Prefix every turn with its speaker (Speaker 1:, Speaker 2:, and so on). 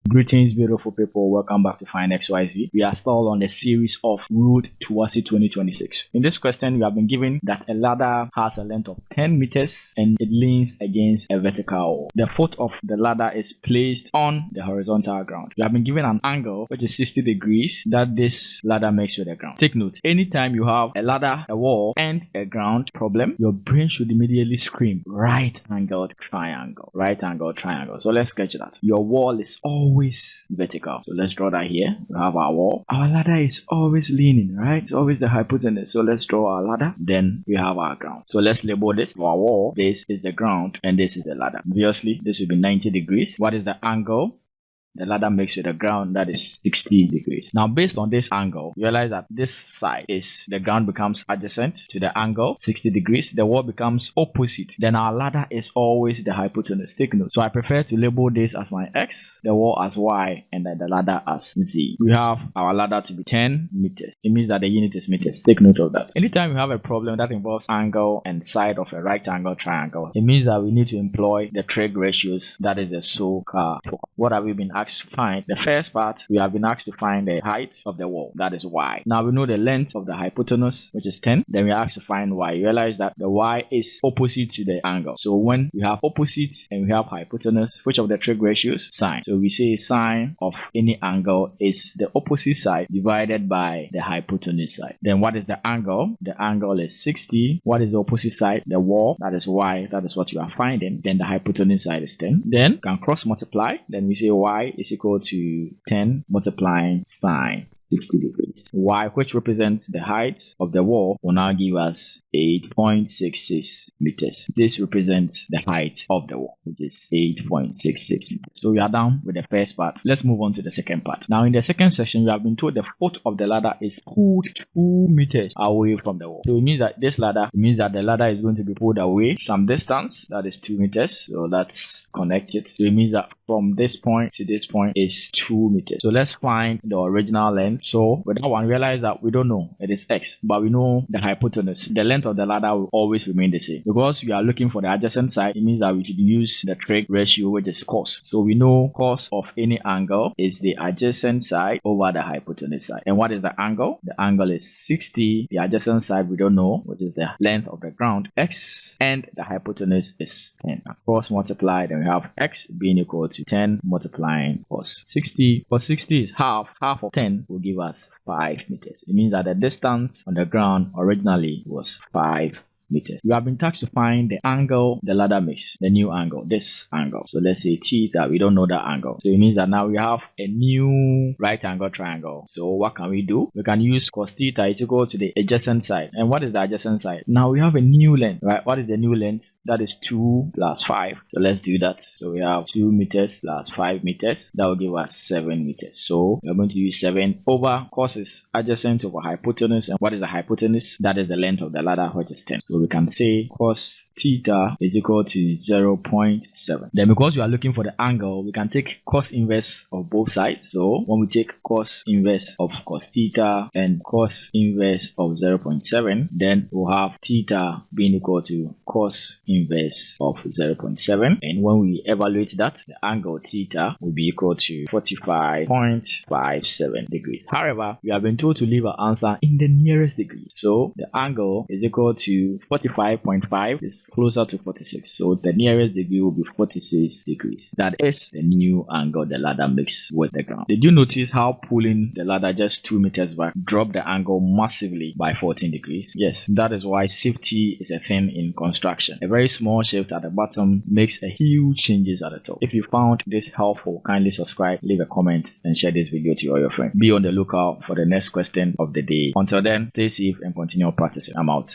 Speaker 1: Greetings, beautiful people. Welcome back to Find XYZ. We are still on the series of Road to WASSCE 2026. In this question, we have been given that a ladder has a length of 10 meters and it leans against a vertical wall. The foot of the ladder is placed on the horizontal ground. We have been given an angle which is 60 degrees that this ladder makes with the ground. Take note, anytime you have a ladder, a wall, and a ground problem, your brain should immediately scream right angled triangle. Right angle triangle. So let's sketch that. Your wall is always vertical. So let's draw that here. We have our wall. Our ladder is always leaning, right? It's always the hypotenuse. So let's draw our ladder. Then we have our ground. So let's label this our wall. This is the ground and this is the ladder. Obviously, this will be 90 degrees. What is the angle the ladder makes with the ground? That is 60 degrees. Now, based on this angle, realize that this side is the ground becomes adjacent to the angle 60 degrees. The wall becomes opposite. Then our ladder is always the hypotenuse. Take note. So I prefer to label this as my x, the wall as y, and then the ladder as z. We have our ladder to be 10 meters. It means that the unit is meters. Take note of that. Anytime we have a problem that involves angle and side of a right angle triangle, it means that we need to employ the trig ratios. That is the SOH CAH TOA. What have we been asked to find? The first part, we have been asked to find the height of the wall, that is y. Now we know the length of the hypotenuse, which is 10. Then we are asked to find y. You realize that the y is opposite to the angle. So when we have opposite and we have hypotenuse, which of the trig ratios? Sine. So we say sine of any angle is the opposite side divided by the hypotenuse side. Then what is the angle? The angle is 60. What is the opposite side? The wall, that is y. That is what you are finding. Then the hypotenuse side is 10. Then you can cross multiply. Then we say y is equal to 10 multiplying sine 60 degrees. Y, which represents the height of the wall, will now give us 8.66 meters. This represents the height of the wall, which is 8.66 meters. So we are done with the first part. Let's move on to the second part. Now in the second section, we have been told the foot of the ladder is pulled 2 meters away from the wall. So it means that the ladder is going to be pulled away some distance, that is 2 meters. So that's connected. So it means that from this point to this point is 2 meters. So let's find the original length. So with that one, realize that we don't know it is x, but we know the hypotenuse. The length of the ladder will always remain the same. Because we are looking for the adjacent side, it means that we should use the trig ratio, which is cos. So we know cos of any angle is the adjacent side over the hypotenuse side. And what is the angle? The angle is 60. The adjacent side we don't know, which is the length of the ground, x, and the hypotenuse is 10. Cross multiply, then we have x being equal to 10 multiplying cos 60. Cos 60 is half of 10 will give us 5 meters. It means that the distance on the ground originally was 5 meters. We have been tasked to find the angle the ladder makes, the new angle, this angle. So let's say theta, we don't know that angle. So it means that now we have a new right angle triangle. So what can we do? We can use cos theta is equal to the adjacent side. And what is the adjacent side? Now we have a new length, right? What is the new length? That is 2 plus 5. So let's do that. So we have 2 meters plus 5 meters. That will give us 7 meters. So we're going to use 7 over cos is adjacent over hypotenuse. And what is the hypotenuse? That is the length of the ladder, which is 10. So we can say cos theta is equal to 0.7. Then because we are looking for the angle, we can take cos inverse of both sides. So when we take cos inverse of cos theta and cos inverse of 0.7, then we'll have theta being equal to cos inverse of 0.7. And when we evaluate that, the angle theta will be equal to 45.57 degrees. However, we have been told to leave our answer in the nearest degree. So the angle is equal to 45.5 is closer to 46. So the nearest degree will be 46 degrees. That is the new angle the ladder makes with the ground. Did you notice how pulling the ladder just 2 meters back dropped the angle massively by 14 degrees? Yes, that is why safety is a thing in construction. A very small shift at the bottom makes a huge changes at the top. If you found this helpful, kindly subscribe, leave a comment, and share this video to all your friends. Be on the lookout for the next question of the day. Until then, stay safe and continue practicing. I'm out.